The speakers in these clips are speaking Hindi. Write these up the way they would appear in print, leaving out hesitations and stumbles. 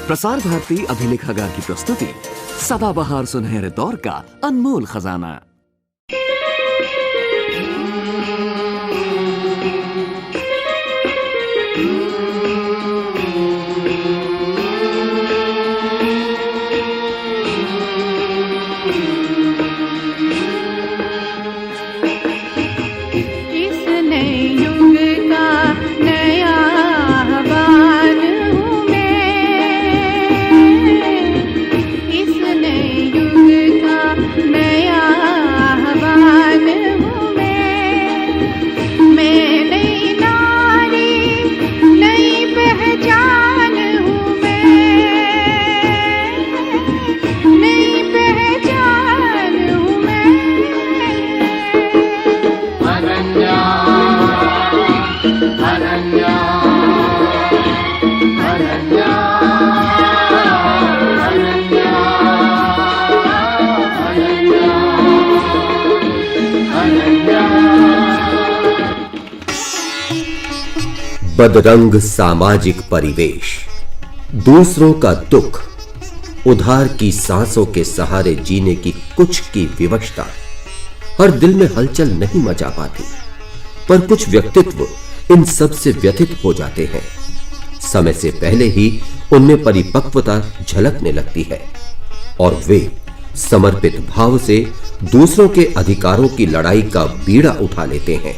प्रसार भारती अभिलेखागार की प्रस्तुति सदाबहार सुनहरे दौर का अनमोल खजाना। बदरंग सामाजिक परिवेश, दूसरों का दुख उधार की सांसों के सहारे जीने की कुछ की विवशता हर दिल में हलचल नहीं मचा पाती, पर कुछ व्यक्तित्व इन सब से व्यथित हो जाते हैं। समय से पहले ही उनमें परिपक्वता झलकने लगती है और वे समर्पित भाव से दूसरों के अधिकारों की लड़ाई का बीड़ा उठा लेते हैं।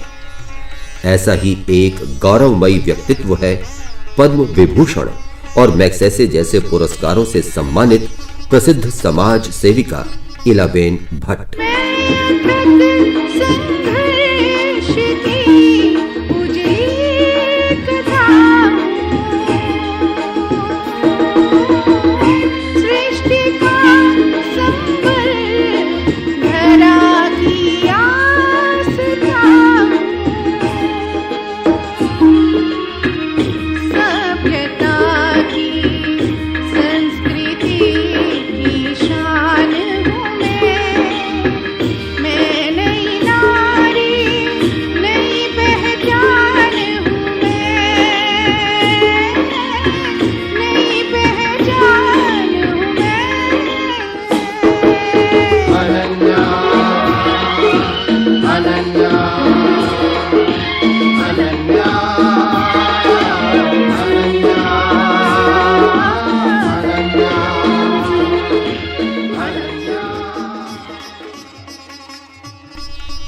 ऐसा ही एक गौरवमयी व्यक्तित्व है पद्म विभूषण और मैग्सेसे जैसे पुरस्कारों से सम्मानित प्रसिद्ध समाज सेविका इलाबेन भट्ट।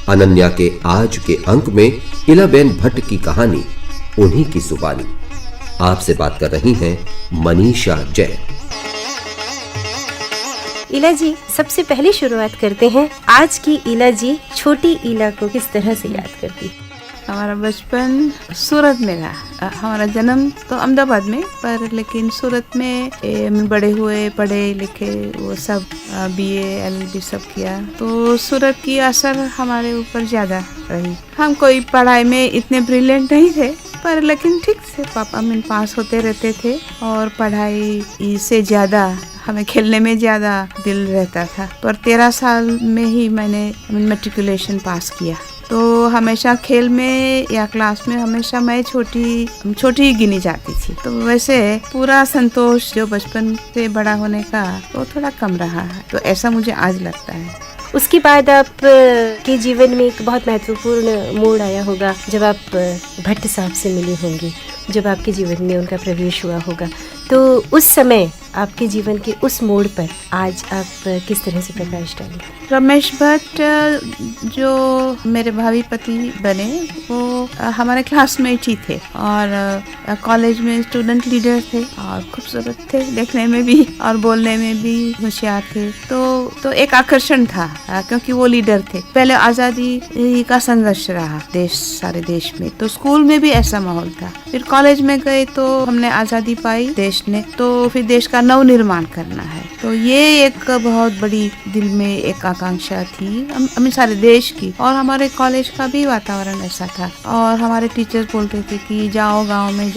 अनन्या के आज के अंक में इलाबेन भट्ट की कहानी उन्हीं की जुबानी। आपसे बात कर रही हैं मनीषा जैन। इला जी, सबसे पहले शुरुआत करते हैं, आज की इला जी छोटी इला को किस तरह से याद करती? हमारा बचपन सूरत में रहा। हमारा जन्म तो अहमदाबाद में, पर लेकिन सूरत में बड़े हुए, पढ़े लिखे, वो सब BA LLB सब किया, तो सूरत की असर हमारे ऊपर ज़्यादा रही। हम कोई पढ़ाई में इतने ब्रिलियंट नहीं थे, पर लेकिन ठीक से पापा में पास होते रहते थे और पढ़ाई से ज़्यादा हमें खेलने में ज़्यादा दिल रहता था। पर 13 साल में ही मैंने मैट्रिकुलेशन पास किया, तो हमेशा खेल में या क्लास में हमेशा मैं छोटी ही गिनी जाती थी। तो वैसे पूरा संतोष जो बचपन से बड़ा होने का वो थोड़ा कम रहा है, तो ऐसा मुझे आज लगता है। उसके बाद आप के जीवन में एक बहुत महत्वपूर्ण मोड़ आया होगा जब आप भट्ट साहब से मिली होंगी, जब आपके जीवन में उनका प्रवेश हुआ होगा। तो उस समय आपके जीवन के उस मोड़ पर आज आप किस तरह से प्रकाश डालें? रमेश भट्ट जो मेरे भावी पति बने, वो हमारे क्लासमेट ही थे और कॉलेज में स्टूडेंट लीडर थे और खूबसूरत थे देखने में भी और बोलने में भी होशियार थे। तो एक आकर्षण था क्योंकि वो लीडर थे। पहले आज़ादी का संघर्ष रहा सारे देश में, तो स्कूल में भी ऐसा माहौल था। फिर कॉलेज में गए तो हमने आज़ादी पाई देश ने, तो फिर देश का नव निर्माण करना है। तो ये एक बहुत बड़ी दिल में एक आकांक्षा थी हमें सारे देश की, और हमारे कॉलेज का भी वातावरण ऐसा था। और हमारे टीचर्स बोलते थे कि जाओ गांव में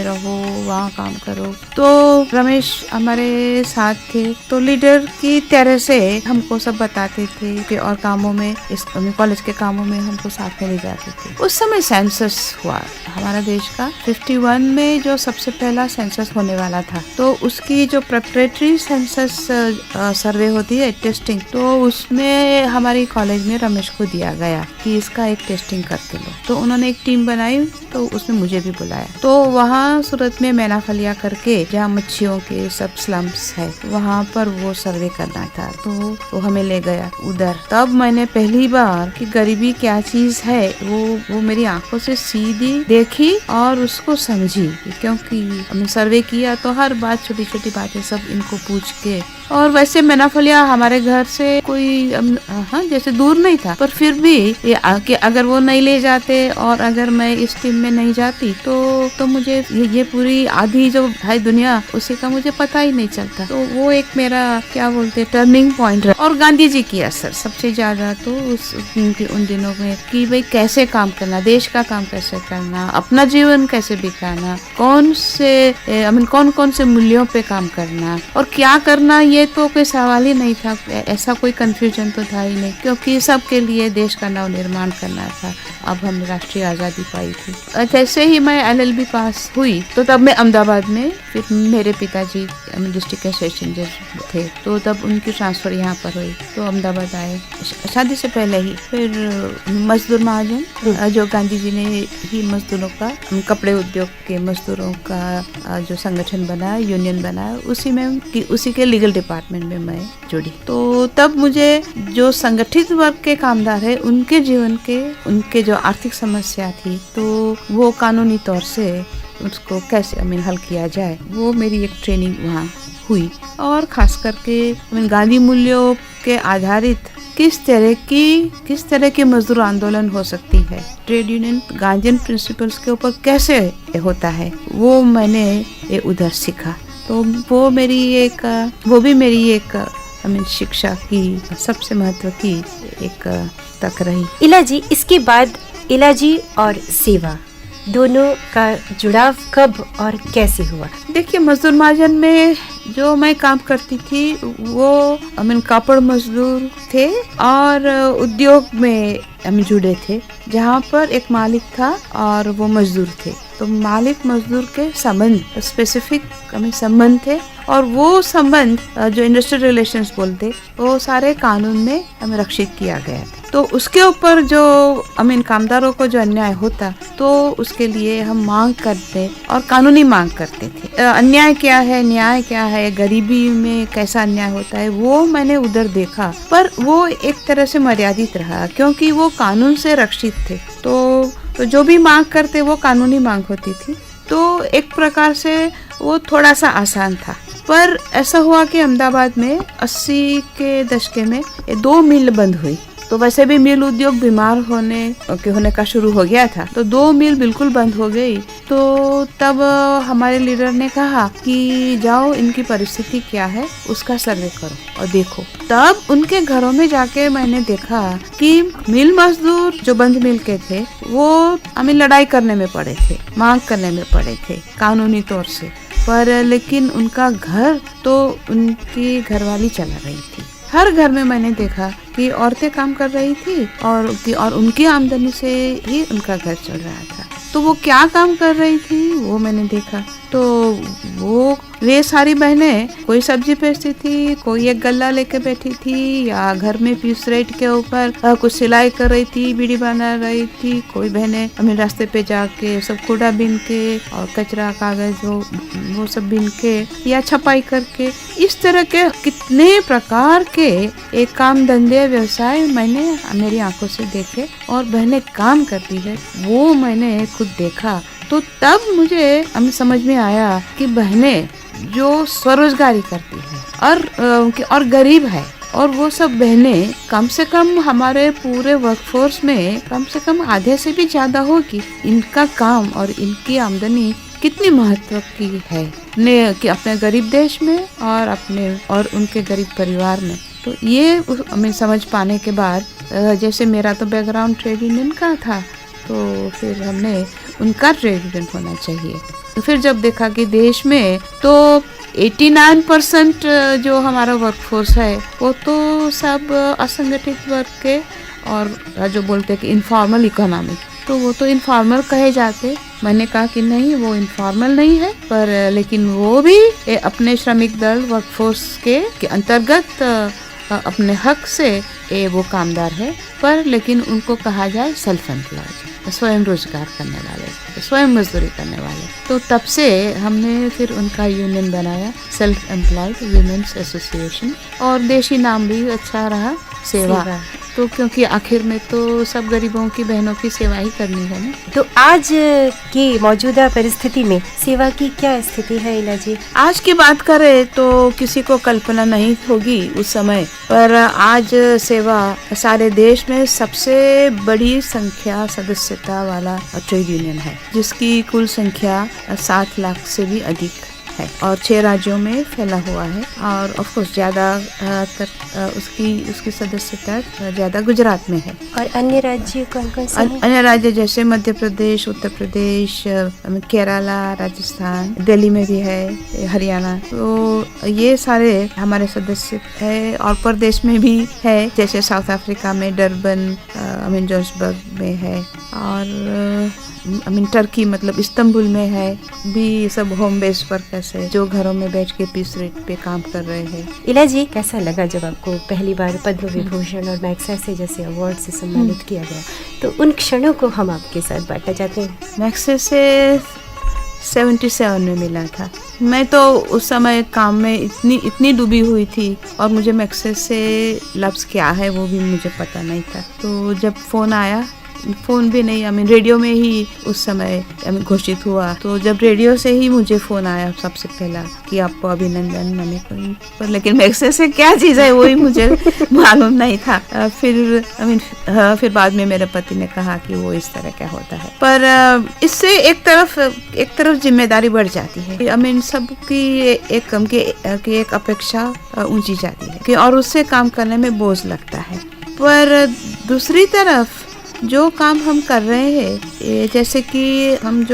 रहो, वहाँ काम करो। तो रमेश हमारे साथ थे, तो लीडर की तरह से हमको सब बताते थे कि और कामों में, इस कॉलेज के कामों में हमको साथ में ले जाते थे। उस समय सेंसस हुआ हमारा देश का 51 में, जो सबसे पहला सेंसस होने वाला था, तो उसकी जो प्रेपरेटरी सेंसस सर्वे होती है, टेस्टिंग, तो उसमें हमारी कॉलेज में रमेश को दिया गया कि इसका एक टेस्टिंग करके लो। तो उन्होंने एक टीम बनाई, तो उसमें मुझे भी बुलाया। तो वहाँ सूरत में मैना फलिया करके, जहाँ मच्छियों के सब स्लम्स है, वहाँ पर वो सर्वे करना था। तो वो हमें ले गया उधर। तब मैंने पहली बार कि गरीबी क्या चीज है वो मेरी आंखों से सीधी देखी और उसको समझी। क्योंकि हमने सर्वे किया तो हर बात, छोटी छोटी बातें सब इनको पूछ के, और वैसे मैना फलिया हमारे घर से कोई जैसे दूर नहीं था, पर फिर भी कि अगर वो नहीं ले जाते और अगर मैं इस टीम में नहीं जाती तो मुझे ये पूरी आधी जो है दुनिया, उसी का मुझे पता ही नहीं चलता। तो वो एक मेरा क्या बोलते टर्निंग पॉइंट है। और गांधी जी की असर सबसे ज्यादा तो उन दिनों में कि भाई कैसे काम करना, देश का काम कैसे करना, अपना जीवन कैसे बिताना, कौन कौन से मूल्यों पे काम करना और क्या करना, ये तो कोई सवाल ही नहीं था। ऐसा कोई कंफ्यूजन तो था ही नहीं, क्योंकि सबके लिए देश का नव निर्माण करना था। अब हमने राष्ट्रीय आज़ादी पाई थी। जैसे ही मैं LLB पास हुई तो तब मैं अहमदाबाद में, फिर मेरे पिताजी डिस्ट्रिक्ट सेशन जज थे, तो तब उनकी ट्रांसफ़र यहाँ पर हुई, तो अहमदाबाद आए शादी से पहले ही। फिर मजदूर महाजन, जो गांधी जी ने ही मजदूरों का, कपड़े उद्योग के मजदूरों का जो संगठन बनाया, यूनियन बनाया, उसी के लीगल डिपार्टमेंट में मैं जुड़ी। तो तब मुझे जो संगठित वर्ग के कामदार है, उनके जीवन के, उनके जो आर्थिक समस्या थी, तो वो कानूनी तौर से उसको कैसे हल किया जाए, वो मेरी एक ट्रेनिंग वहाँ हुई। और खास करके गांधी मूल्यों के आधारित किस तरह की मजदूर आंदोलन हो सकती है, ट्रेड यूनियन गांधीयन प्रिंसिपल्स के ऊपर कैसे होता है, वो मैंने उधर सीखा। तो वो भी मेरी एक शिक्षा की सबसे महत्व की एक तक रही। इला जी, इसके बाद इला जी और सेवा दोनों का जुड़ाव कब और कैसे हुआ? देखिए, मजदूर महाजन में जो मैं काम करती थी वो कापड़ मजदूर थे और उद्योग में हम जुड़े थे, जहाँ पर एक मालिक था और वो मजदूर थे। तो मालिक मजदूर के संबंध, स्पेसिफिक संबंध थे, और वो संबंध जो इंडस्ट्रियल रिलेशंस बोलते, वो सारे कानून में हमें रक्षित किया गया था। तो उसके ऊपर जो कामदारों को जो अन्याय होता, तो उसके लिए हम मांग करते और कानूनी मांग करते थे। अन्याय क्या है, न्याय क्या है, गरीबी में कैसा अन्याय होता है, वो मैंने उधर देखा। पर वो एक तरह से मर्यादित रहा, क्योंकि वो कानून से रक्षित थे। तो जो भी मांग करते वो कानूनी मांग होती थी। तो एक प्रकार से वो थोड़ा सा आसान था। पर ऐसा हुआ कि अहमदाबाद में 80 के दशके में 2 मिल बंद हुई। तो वैसे भी मिल उद्योग बीमार होने का शुरू हो गया था, तो 2 मिल बिल्कुल बंद हो गई। तो तब हमारे लीडर ने कहा कि जाओ, इनकी परिस्थिति क्या है उसका सर्वे करो और देखो। तब उनके घरों में जाके मैंने देखा कि मिल मजदूर जो बंद मिल के थे, वो हमें लड़ाई करने में पड़े थे, मांग करने में पड़े थे कानूनी तौर से। पर लेकिन उनका घर तो उनकी घरवाली चला रही थी। हर घर में मैंने देखा कि औरतें काम कर रही थी और उनकी आमदनी से ही उनका घर चल रहा था। तो वो क्या काम कर रही थी वो मैंने देखा। तो वे सारी बहनें कोई सब्जी बेचती थी, कोई एक गल्ला लेके बैठी थी, या घर में पीस रेट के ऊपर कुछ सिलाई कर रही थी, बीड़ी बना रही थी। कोई बहनें हमें रास्ते पे जाके सब कूड़ा बीन के और कचरा कागज वो सब बीन के या छपाई करके, इस तरह के कितने प्रकार के एक काम धंधे व्यवसाय मैंने मेरी आंखों से देखे और बहनें काम करती है, वो मैंने खुद देखा। तो तब मुझे समझ में आया कि बहनें जो स्वरोजगारी करती है और गरीब है, और वो सब बहनें कम से कम हमारे पूरे वर्कफोर्स में कम से कम आधे से भी ज्यादा होगी, इनका काम और इनकी आमदनी कितनी महत्व की है कि अपने गरीब देश में और उनके गरीब परिवार में। तो ये हमें समझ पाने के बाद, जैसे मेरा तो बैकग्राउंड ट्रेड यूनियन का था, तो फिर हमने उनका ट्रेड यूनियन होना चाहिए। तो फिर जब देखा कि देश में तो 89% जो हमारा वर्कफोर्स है वो तो सब असंगठित वर्ग के और जो बोलते हैं कि इनफॉर्मल इकोनॉमी, तो वो तो इनफॉर्मल कहे जाते। मैंने कहा कि नहीं, वो इनफॉर्मल नहीं है, पर लेकिन वो भी अपने श्रमिक दल वर्कफोर्स के अंतर्गत अपने हक से वो कामदार है, पर लेकिन उनको कहा जाए सेल्फ एम्प्लॉयड, स्वयं रोजगार करने वाले, स्वयं मजदूरी करने वाले। तो तब से हमने फिर उनका यूनियन बनाया, सेल्फ एम्प्लॉयड वीमेंस एसोसिएशन, और देशी नाम भी अच्छा रहा, सेवा। तो क्योंकि आखिर में तो सब गरीबों की, बहनों की सेवा ही करनी है ना। तो आज की मौजूदा परिस्थिति में सेवा की क्या स्थिति है इला जी? आज की बात करें तो किसी को कल्पना नहीं होगी उस समय, पर आज सेवा सारे देश में सबसे बड़ी संख्या सदस्यता वाला ट्रेड यूनियन है, जिसकी कुल संख्या 7 लाख से भी अधिक है और 6 राज्यों में फैला हुआ है। और ऑफ कोर्स ज्यादा उसकी सदस्यता ज्यादा गुजरात में है। और अन्य राज्य कौन कौन से हैं? अन्य राज्य जैसे मध्य प्रदेश, उत्तर प्रदेश, केरला, राजस्थान, दिल्ली में भी है, हरियाणा, तो ये सारे हमारे सदस्य है। और प्रदेश में भी है, जैसे साउथ अफ्रीका में डरबन, जोहान्सबर्ग में है, और टर्की मतलब इस्तांबुल में है भी। सब होम बेस्ड वर्कर्स है जो घरों में बैठ के पीस रेट पे काम कर रहे हैं। इला जी, कैसा लगा जब आपको पहली बार पद्म विभूषण और मैग्सेसे जैसे अवार्ड से सम्मानित किया गया? तो उन क्षणों को हम आपके साथ बांटना चाहते हैं। मैग्सेसे 77 में मिला था। मैं तो उस समय काम में इतनी डूबी हुई थी, और मुझे मैग्सेसे लफ्ज़ क्या है वो भी मुझे पता नहीं था। तो जब फ़ोन आया, फ़ोन भी नहीं, रेडियो में ही उस समय घोषित हुआ, तो जब रेडियो से ही मुझे फ़ोन आया सबसे पहला कि आपको अभिनंदन, पर लेकिन मैग्सेसे क्या चीज़ है वही मुझे मालूम नहीं था। फिर बाद में मेरे पति ने कहा कि वो इस तरह क्या होता है। पर इससे एक तरफ जिम्मेदारी बढ़ जाती है। सबकी एक अपेक्षा ऊंची जाती है कि और उससे काम करने में बोझ लगता है। पर दूसरी तरफ जो काम हम कर रहे हैं, जैसे कि हम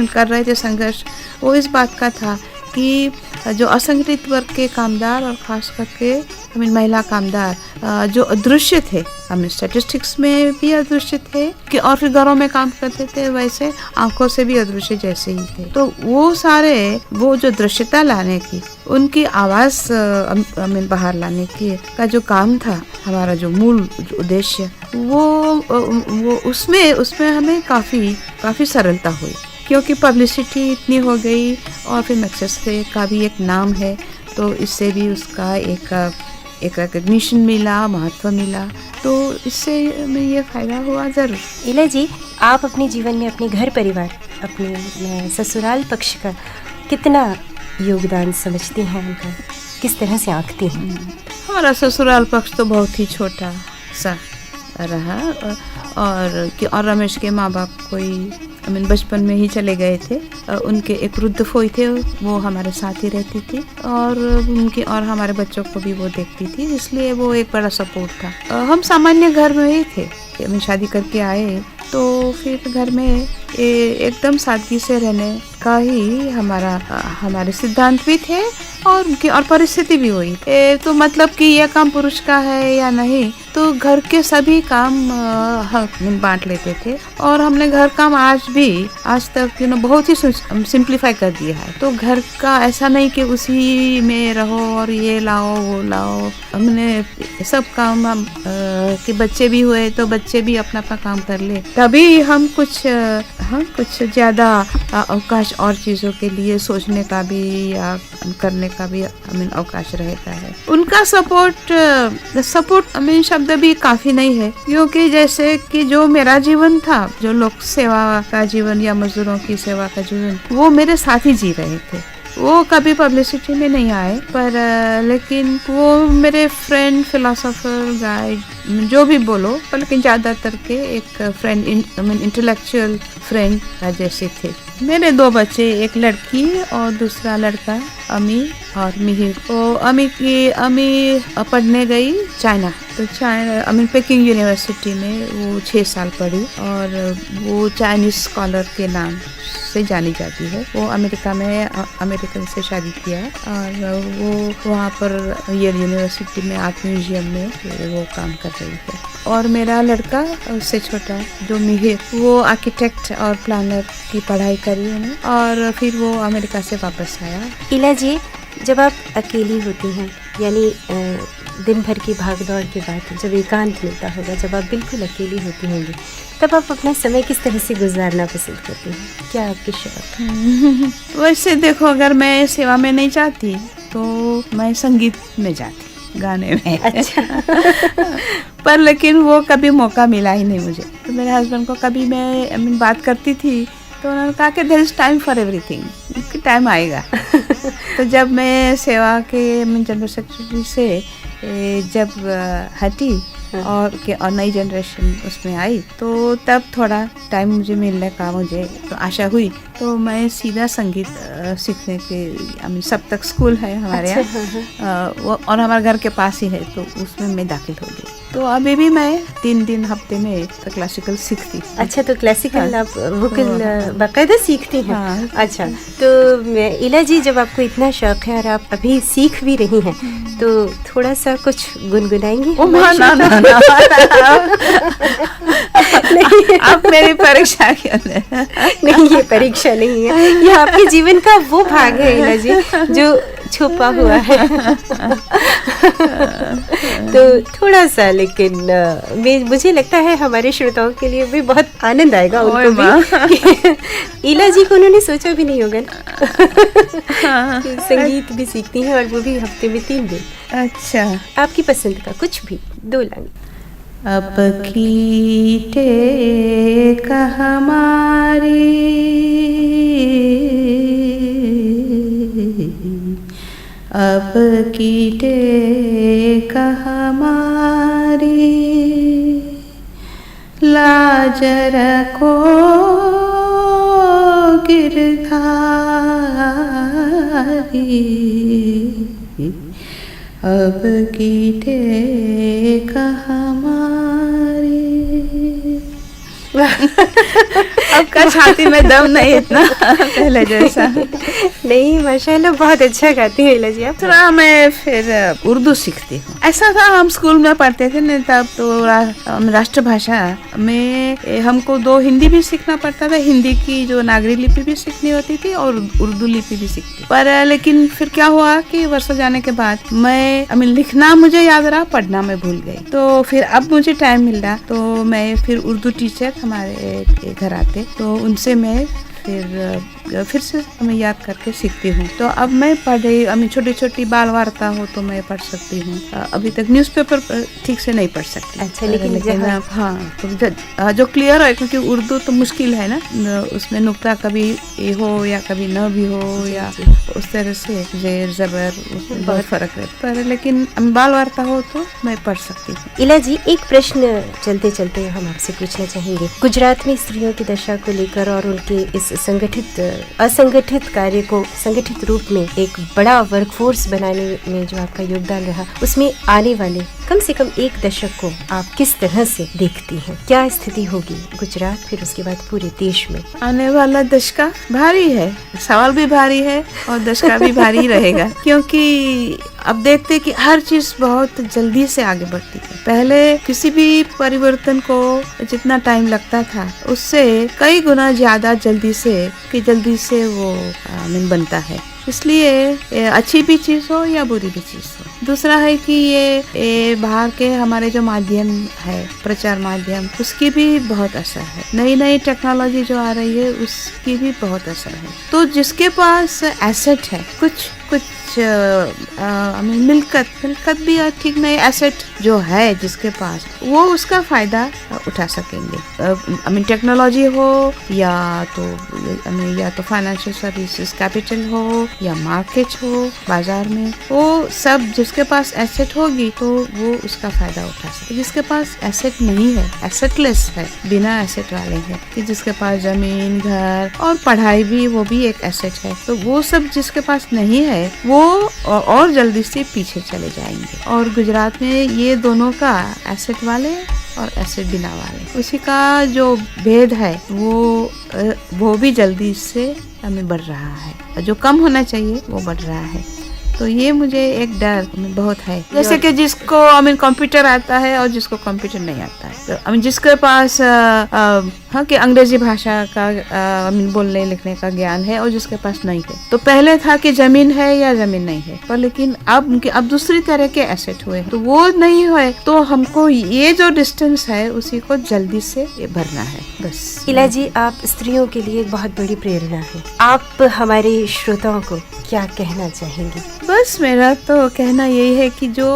कर रहे थे संघर्ष, वो इस बात का था कि जो असंगठित वर्ग के कामदार और खास करके महिला कामदार जो अदृश्य थे, स्टैटिस्टिक्स में भी अदृश्य थे कि और फिर घरों में काम करते थे, वैसे आंखों से भी अदृश्य जैसे ही थे। तो वो जो दृश्यता लाने की, उनकी आवाज बाहर लाने की का जो काम था, हमारा जो मूल उद्देश्य, वो उसमें हमें काफी सरलता हुई, क्योंकि पब्लिसिटी इतनी हो गई और फिर मैग्सेसे का भी एक नाम है, तो इससे भी उसका एक रिकग्निशन मिला, महत्व मिला, तो इससे हमें ये फ़ायदा हुआ ज़रूर। इला जी, आप अपने जीवन में अपने घर परिवार, अपने ससुराल पक्ष का कितना योगदान समझती हैं, उनका किस तरह से आंकती हैं? हमारा ससुराल पक्ष तो बहुत ही छोटा सा रहा, और रमेश के माँ बाप कोई बचपन में ही चले गए थे। उनके एक वृद्ध फोई थे, वो हमारे साथ ही रहती थी, और हमारे बच्चों को भी वो देखती थी, इसलिए वो एक बड़ा सपोर्ट था। हम सामान्य घर में ही थे, हम शादी करके आए, तो फिर घर में एकदम सादगी से रहने का ही हमारे सिद्धांत भी थे, और परिस्थिति भी हुई। तो मतलब कि यह काम पुरुष का है या नहीं, तो घर के सभी काम हम बांट लेते थे, और हमने घर काम आज तक बहुत ही सिंप्लीफाई कर दिया है। तो घर का ऐसा नहीं कि उसी में रहो और ये लाओ वो लाओ, हमने सब काम कि बच्चे भी हुए तो बच्चे भी अपना काम कर ले, तभी हम कुछ ज्यादा अवकाश और चीजों के लिए सोचने का भी या करने का भी अवकाश रहता है। उनका सपोर्ट शब्द भी काफी नहीं है, क्योंकि जैसे कि जो मेरा जीवन था, जो लोक सेवा का जीवन या मजदूरों की सेवा का जीवन, वो मेरे साथ ही जी रहे थे। वो कभी पब्लिसिटी में नहीं आए, पर लेकिन वो मेरे फ्रेंड, फिलोसोफर, गाइड, जो भी बोलो, पर लेकिन ज़्यादातर के एक फ्रेंड, इंटेलेक्चुअल फ्रेंड जैसे थे। मेरे 2 बच्चे, एक लड़की और दूसरा लड़का, अमी और मिहिर। तो अमी पढ़ने गई चाइना, तो चाइना पेकिंग यूनिवर्सिटी में वो 6 साल पढ़ी और वो चाइनीज स्कॉलर के नाम से जानी जाती है। वो अमेरिका में अमेरिकन से शादी किया और वो वहाँ पर येल यूनिवर्सिटी में आर्ट म्यूजियम में वो काम कर रही है। और मेरा लड़का उससे छोटा जो मिहिर, वो आर्किटेक्ट और प्लानर की पढ़ाई करी उन्होंने और फिर वो अमेरिका से वापस आया। इला जी, जब आप अकेली होती हैं, यानी दिन भर की भागदौड़ के बाद जब एकांत मिलता होगा, जब आप बिल्कुल अकेली होती होंगी, तब आप अपना समय किस तरह से गुजारना पसंद करती हैं? क्या आपके शौक? वैसे देखो, अगर मैं सेवा में नहीं जाती तो मैं संगीत में जाती, गाने में। अच्छा। पर लेकिन वो कभी मौका मिला ही नहीं मुझे। तो मेरे हस्बैंड को कभी मैं बात करती थी तो उन्होंने कहा कि there is time for everything, time आएगा। तो जब मैं सेवा के जनरल सेक्रेटरी से जब हटी और नई जनरेशन उसमें आई, तो तब थोड़ा टाइम मुझे मिलने का मुझे तो आशा हुई। तो मैं सीधा संगीत सीखने के सप्तक स्कूल है हमारे यहाँ, वो और हमारे घर के पास ही है, तो उसमें मैं दाखिल हो गई। तो अभी भी मैं 3 दिन हफ्ते में तो क्लासिकल सीखती। अच्छा, तो क्लासिकल आप वोकल बाकायदा सीखती हैं? हाँ। अच्छा, तो इला जी, जब आपको इतना शौक है और आप अभी सीख भी रही हैं, तो थोड़ा सा कुछ गुनगुनाएंगी? आप मेरी परीक्षा क्यों ले? नहीं, ये परीक्षा नहीं है, ये आपके जीवन का वो भाग है इला जी जो छुपा हुआ है। तो थोड़ा सा, लेकिन मुझे लगता है हमारे श्रोताओं के लिए भी बहुत आनंद आएगा उनको भी। इला जी को उन्होंने सोचा भी नहीं होगा ना कि संगीत भी सीखती हैं और वो भी हफ्ते में 3 दिन। अच्छा, आपकी पसंद का कुछ भी 2 लाइन। अब की टेक हमारी, अब की टेक हमारी, लाज रखो गिरधारी, अब की टेक हमारी। आपका छाती में दम नहीं इतना पहले जैसा। नहीं, माशाल्लाह बहुत अच्छा गाती हैं इला जी आप। थोड़ा मैं फिर उर्दू सीखती हूँ। ऐसा था, हम स्कूल में पढ़ते थे न, तब तो राष्ट्रभाषा में हमको 2 हिंदी भी सीखना पड़ता था। हिंदी की जो नागरी लिपि भी सीखनी होती थी और उर्दू लिपि भी सीखती। पर लेकिन फिर क्या हुआ कि वर्षों जाने के बाद मैं लिखना मुझे याद रहा, पढ़ना मैं भूल गई। तो फिर अब मुझे टाइम मिल रहा, तो मैं फिर उर्दू टीचर हमारे घर आते, तो उनसे मैं फिर से मैं याद करके सीखती हूँ। तो अब मैं पढ़ रही, छोटी छोटी बाल वार्ता हो तो मैं पढ़ सकती हूँ। अभी तक न्यूज़पेपर ठीक से नहीं पढ़ सकती। अच्छा, लेकिन हाँ, तो जो क्लियर है, क्योंकि उर्दू तो मुश्किल है ना, उसमें नुक्ता कभी हो या कभी न भी हो, या उस तरह से जेर ज़बर, उसमें बहुत फर्क है। पर लेकिन बाल वार्ता हो तो मैं पढ़ सकती हूँ। इला जी, एक प्रश्न चलते चलते हम आपसे पूछना चाहेंगे। गुजरात में स्त्रियों की दशा को लेकर और उनके इस असंगठित कार्य को संगठित रूप में एक बड़ा वर्कफोर्स बनाने में जो आपका योगदान रहा, उसमें आने वाले कम से कम 1 दशक को आप किस तरह से देखती हैं? क्या स्थिति होगी गुजरात, फिर उसके बाद पूरे देश में? आने वाला दशका भारी है, सवाल भी भारी है और दशका भी भारी रहेगा, क्योंकि अब देखते कि हर चीज बहुत जल्दी से आगे बढ़ती है। पहले किसी भी परिवर्तन को जितना टाइम लगता था, उससे कई गुना ज्यादा जल्दी से वो बनता है। इसलिए अच्छी भी चीज हो या बुरी भी चीज हो। दूसरा है कि ये बाहर के हमारे जो माध्यम है, प्रचार माध्यम, उसकी भी बहुत असर है। नई नई टेक्नोलॉजी जो आ रही है, उसकी भी बहुत असर है। तो जिसके पास एसेट है, कुछ मिलकत भी ठीक नहीं, एसेट जो है जिसके पास, वो उसका फायदा उठा सकेंगे। टेक्नोलॉजी हो या तो फाइनेंशियल सर्विसेज कैपिटल हो या मार्केट हो बाजार में, वो सब जिसके पास एसेट होगी तो वो उसका फायदा उठा सके। जिसके पास एसेट नहीं है, एसेटलेस है, बिना एसेट वाले हैं, कि जिसके पास जमीन, घर और पढ़ाई भी, वो भी एक एसेट है, तो वो सब जिसके पास नहीं है, है वो और जल्दी से पीछे चले जाएंगे। और गुजरात में ये दोनों का एसेट वाले और एसिड बिना वाले उसी का जो भेद है वो भी जल्दी से हमें बढ़ रहा है और जो कम होना चाहिए वो बढ़ रहा है। तो ये मुझे एक डर बहुत है, जैसे कि जिसको कंप्यूटर आता है और जिसको कंप्यूटर नहीं आता है, तो जिसके पास हाँ कि अंग्रेजी भाषा का बोलने लिखने का ज्ञान है और जिसके पास नहीं है। तो पहले था कि जमीन है या जमीन नहीं है, पर लेकिन अब दूसरी तरह के एसेट हुए, तो वो नहीं हुए, तो हमको ये जो डिस्टेंस है उसी को जल्दी से भरना है बस। इला जी, आप स्त्रियों के लिए एक बहुत बड़ी प्रेरणा है, आप हमारे श्रोताओं को क्या कहना चाहेंगी? बस मेरा तो कहना यही है कि जो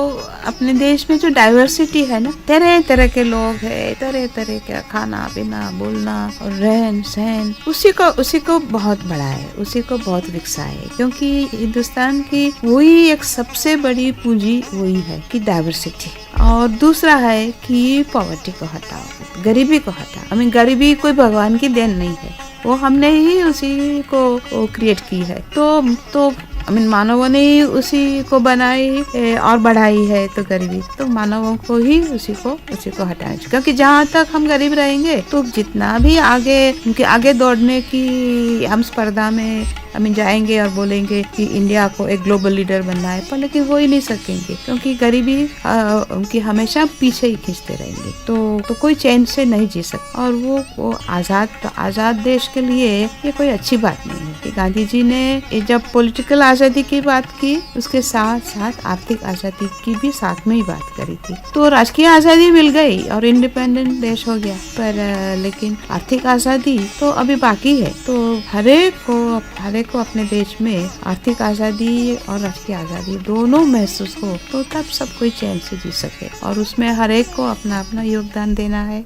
अपने देश में जो डाइवर्सिटी है ना, तरह तरह के लोग हैं, तरह तरह का खाना पीना बोलना और रहन सहन, उसी को बहुत बढ़ाए, उसी को बहुत विकसाए, क्योंकि हिंदुस्तान की वही एक सबसे बड़ी पूंजी वही है कि डाइवर्सिटी। और दूसरा है कि पॉवर्टी को हटाओ, गरीबी को हटाओ। गरीबी कोई भगवान की देन नहीं है, वो हमने ही उसी को क्रिएट की है। तो मानवों ने ही उसी को बनाई और बढ़ाई है, तो गरीबी तो मानवों को ही उसी को हटाना चाहिए, क्योंकि जहाँ तक हम गरीब रहेंगे तो जितना भी आगे दौड़ने की हम स्पर्धा में जाएंगे और बोलेंगे कि इंडिया को एक ग्लोबल लीडर बनना है, पर लेकिन हो ही नहीं सकेंगे, क्योंकि गरीबी उनकी हमेशा पीछे ही खींचते रहेंगे, तो कोई चैन से नहीं जी सकता। और वो आजाद देश के लिए ये कोई अच्छी बात नहीं है कि गांधी जी ने जब पॉलिटिकल आजादी की बात की, उसके साथ साथ आर्थिक आजादी की भी साथ में ही बात करी थी। तो राजकीय आजादी मिल गई और इंडिपेंडेंट देश हो गया, पर लेकिन आर्थिक आजादी तो अभी बाकी है। तो हरेक को अपने देश में आर्थिक आजादी और राजकीय आजादी दोनों महसूस हो, तो तब सब कोई चैन से जी सके, और उसमें हरेक को अपना अपना योगदान देना है।